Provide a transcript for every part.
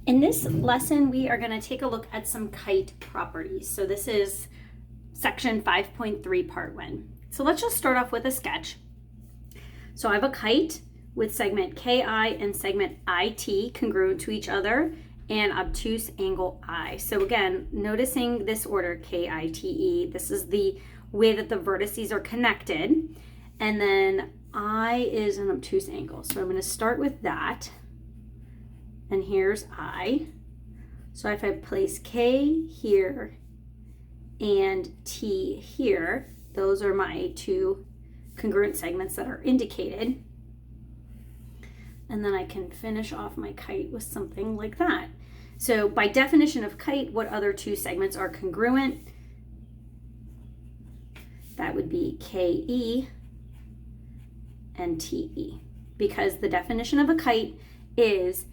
In this lesson, we are going to take a look at some kite properties. So this is section 5.3, part 1. So let's just start off with a sketch. So I have a kite with segment KI and segment IT congruent to each other and obtuse angle I. So again, noticing this order, KITE, this is the way that the vertices are connected. And then I is an obtuse angle. So I'm going to start with that. And here's I. So if I place K here and T here, those are my two congruent segments that are indicated. And then I can finish off my kite with something like that. So by definition of kite, what other two segments are congruent? That would be KE and TE, because the definition of a kite is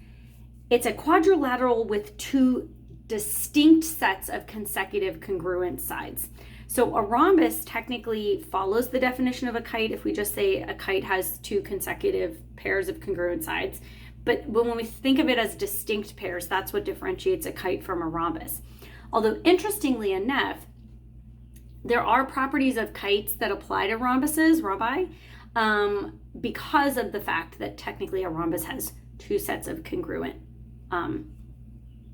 it's a quadrilateral with two distinct sets of consecutive congruent sides. So a rhombus technically follows the definition of a kite if we just say a kite has two consecutive pairs of congruent sides. But when we think of it as distinct pairs, that's what differentiates a kite from a rhombus. Although interestingly enough, there are properties of kites that apply to rhombuses, because of the fact that technically a rhombus has two sets of congruent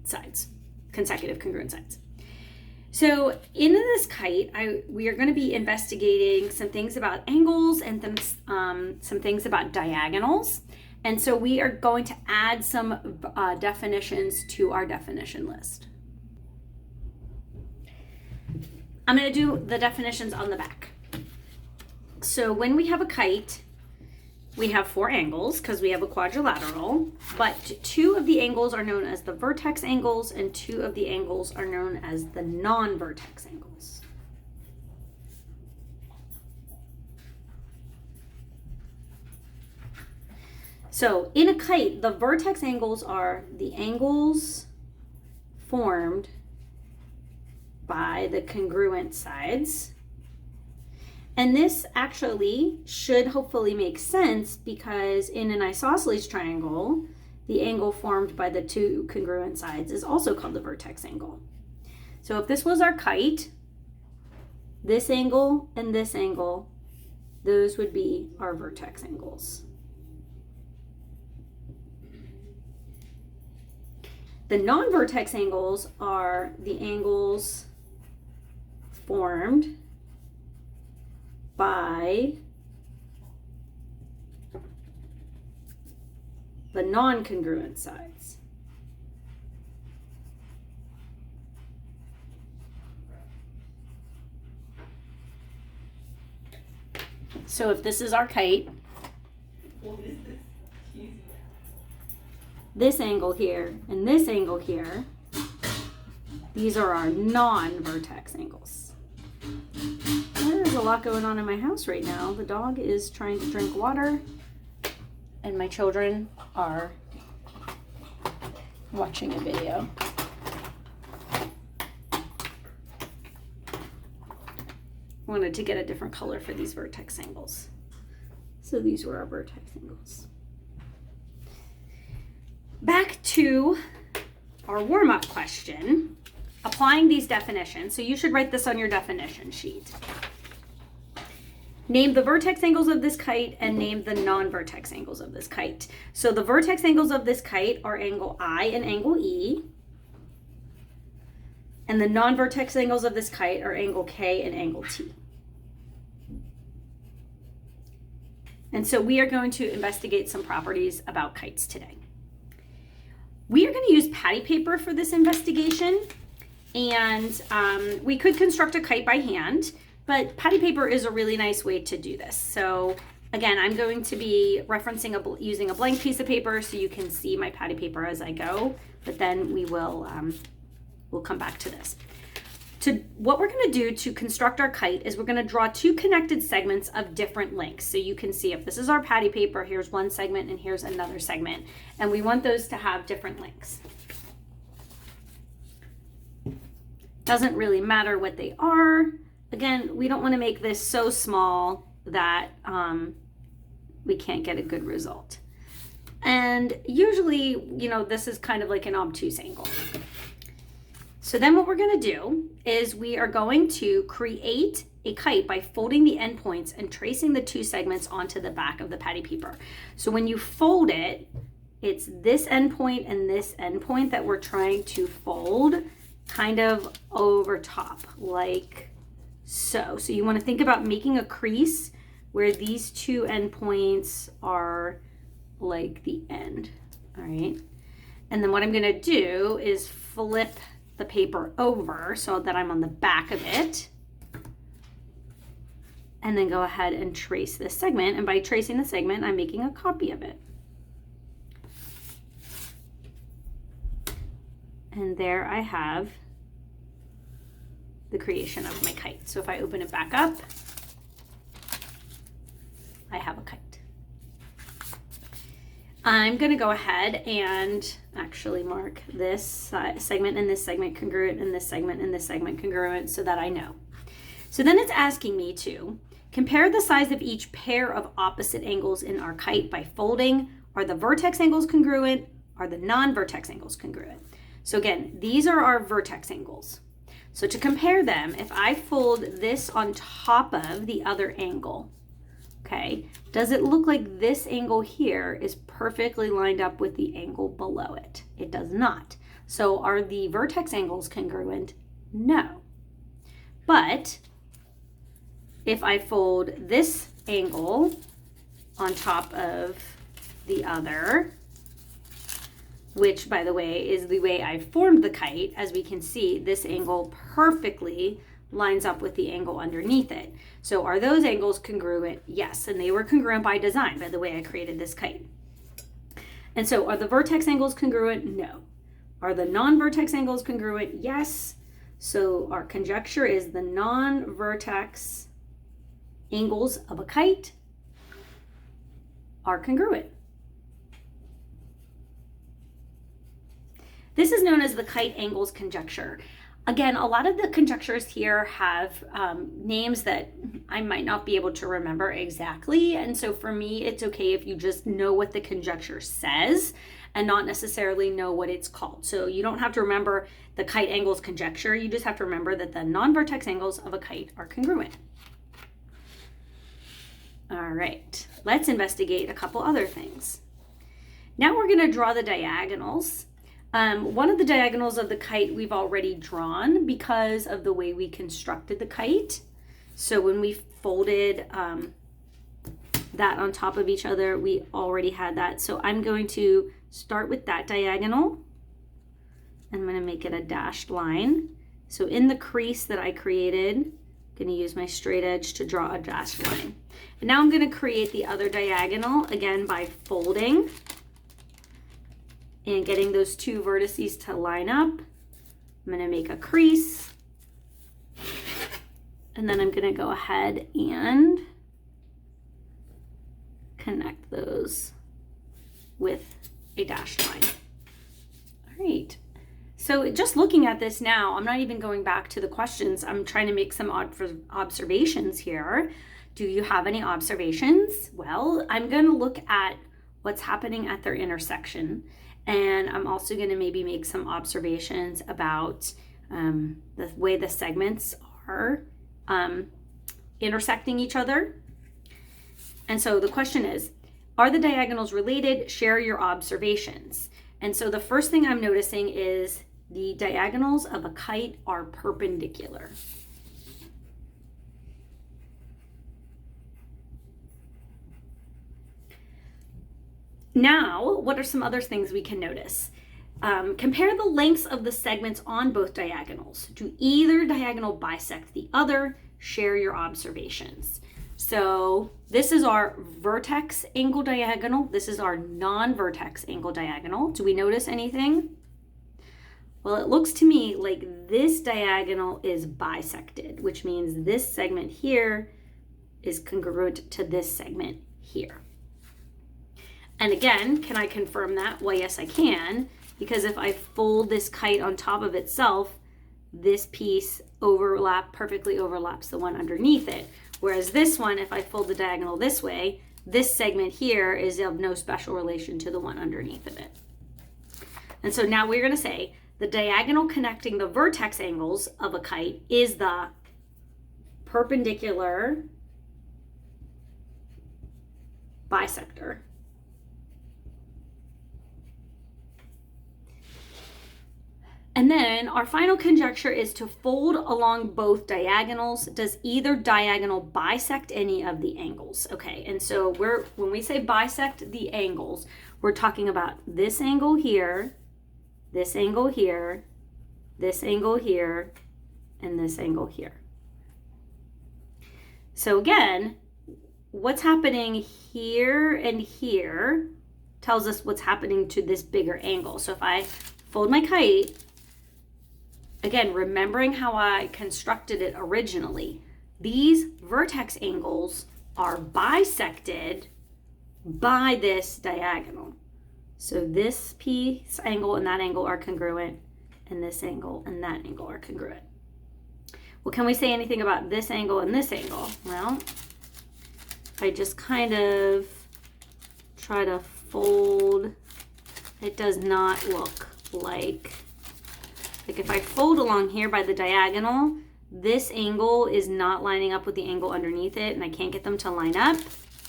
sides, consecutive congruent sides. So in this kite, we are going to be investigating some things about angles and some things about diagonals. And so we are going to add some definitions to our definition list. I'm going to do the definitions on the back. So when we have a kite, we have four angles because we have a quadrilateral, but two of the angles are known as the vertex angles and two of the angles are known as the non-vertex angles. So in a kite, the vertex angles are the angles formed by the congruent sides. And this actually should hopefully make sense because in an isosceles triangle, the angle formed by the two congruent sides is also called the vertex angle. So if this was our kite, this angle and this angle, those would be our vertex angles. The non-vertex angles are the angles formed by the non-congruent sides. So if this is our kite, this angle here and this angle here, these are our non-vertex angles. There's a lot going on in my house right now. The dog is trying to drink water and my children are watching a video. I wanted to get a different color for these vertex angles. So these were our vertex angles. Back to our warm-up question, applying these definitions. So you should write this on your definition sheet. Name the vertex angles of this kite and name the non-vertex angles of this kite. So the vertex angles of this kite are angle I and angle E. And the non-vertex angles of this kite are angle K and angle T. And so we are going to investigate some properties about kites today. We are going to use patty paper for this investigation. And we could construct a kite by hand, but patty paper is a really nice way to do this. So again, I'm going to be referencing using a blank piece of paper so you can see my patty paper as I go, but then we will we'll come back to this. What we're going to do to construct our kite is we're going to draw two connected segments of different lengths. So you can see if this is our patty paper, here's one segment and here's another segment, and we want those to have different lengths. Doesn't really matter what they are. Again, we don't want to make this so small that we can't get a good result. And usually, this is kind of like an obtuse angle. So then what we're going to do is we are going to create a kite by folding the endpoints and tracing the two segments onto the back of the patty paper. So when you fold it, it's this endpoint and this endpoint that we're trying to fold kind of over top, like so. So you want to think about making a crease where these two endpoints are like the end, all right? And then what I'm gonna do is flip the paper over so that I'm on the back of it, and then go ahead and trace this segment. And by tracing the segment, I'm making a copy of it. And there I have the creation of my kite. So if I open it back up, I have a kite. I'm going to go ahead and actually mark this segment and this segment congruent and this segment and this segment congruent so that I know. So then it's asking me to compare the size of each pair of opposite angles in our kite by folding. Are the vertex angles congruent? Are the non-vertex angles congruent? So again, these are our vertex angles. So to compare them, if I fold this on top of the other angle, okay, does it look like this angle here is perfectly lined up with the angle below it? It does not. So are the vertex angles congruent? No. But if I fold this angle on top of the other, which by the way is the way I formed the kite, as we can see, this angle perfectly lines up with the angle underneath it. So are those angles congruent? Yes, and they were congruent by design, by the way I created this kite. And so are the vertex angles congruent? No. Are the non-vertex angles congruent? Yes. So our conjecture is the non-vertex angles of a kite are congruent. This is known as the kite angles conjecture. Again, a lot of the conjectures here have names that I might not be able to remember exactly. And so for me, it's okay if you just know what the conjecture says and not necessarily know what it's called. So you don't have to remember the kite angles conjecture. You just have to remember that the non-vertex angles of a kite are congruent. All right, let's investigate a couple other things. Now we're going to draw the diagonals. One of the diagonals of the kite we've already drawn because of the way we constructed the kite. So when we folded that on top of each other, we already had that. So I'm going to start with that diagonal. I'm going to make it a dashed line. So in the crease that I created, I'm going to use my straight edge to draw a dashed line. And now I'm going to create the other diagonal again by folding and getting those two vertices to line up. I'm going to make a crease, and then I'm going to go ahead and connect those with a dashed line. All right. So just looking at this now, I'm not even going back to the questions. I'm trying to make some observations here. Do you have any observations? Well, I'm going to look at what's happening at their intersection. And I'm also going to maybe make some observations about the way the segments are intersecting each other. And so the question is, are the diagonals related? Share your observations. And so the first thing I'm noticing is the diagonals of a kite are perpendicular. Now, what are some other things we can notice? Compare the lengths of the segments on both diagonals. Do either diagonal bisect the other? Share your observations. So this is our vertex angle diagonal. This is our non-vertex angle diagonal. Do we notice anything? Well, it looks to me like this diagonal is bisected, which means this segment here is congruent to this segment here. And again, can I confirm that? Well, yes, I can, because if I fold this kite on top of itself, this piece perfectly overlaps the one underneath it. Whereas this one, if I fold the diagonal this way, this segment here is of no special relation to the one underneath of it. And so now we're going to say the diagonal connecting the vertex angles of a kite is the perpendicular bisector. And then our final conjecture is to fold along both diagonals. Does either diagonal bisect any of the angles? Okay, and so when we say bisect the angles, we're talking about this angle here, this angle here, this angle here, and this angle here. So again, what's happening here and here tells us what's happening to this bigger angle. So if I fold my kite, again, remembering how I constructed it originally, these vertex angles are bisected by this diagonal. So this piece angle and that angle are congruent, and this angle and that angle are congruent. Well, can we say anything about this angle and this angle? Well, if I just kind of try to fold, it does not look like if I fold along here by the diagonal, this angle is not lining up with the angle underneath it, and I can't get them to line up.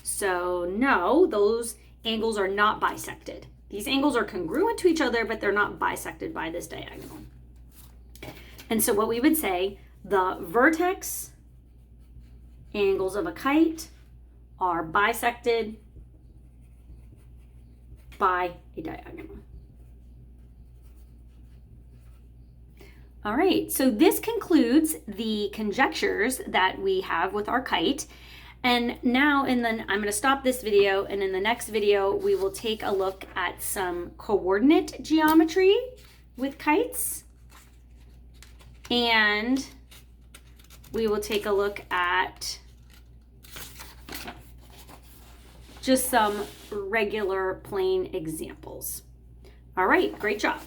So no, those angles are not bisected. These angles are congruent to each other, but they're not bisected by this diagonal. And so what we would say, the vertex angles of a kite are bisected by a diagonal. All right, so this concludes the conjectures that we have with our kite. And now I'm going to stop this video, and in the next video, we will take a look at some coordinate geometry with kites. And we will take a look at just some regular plane examples. All right, great job.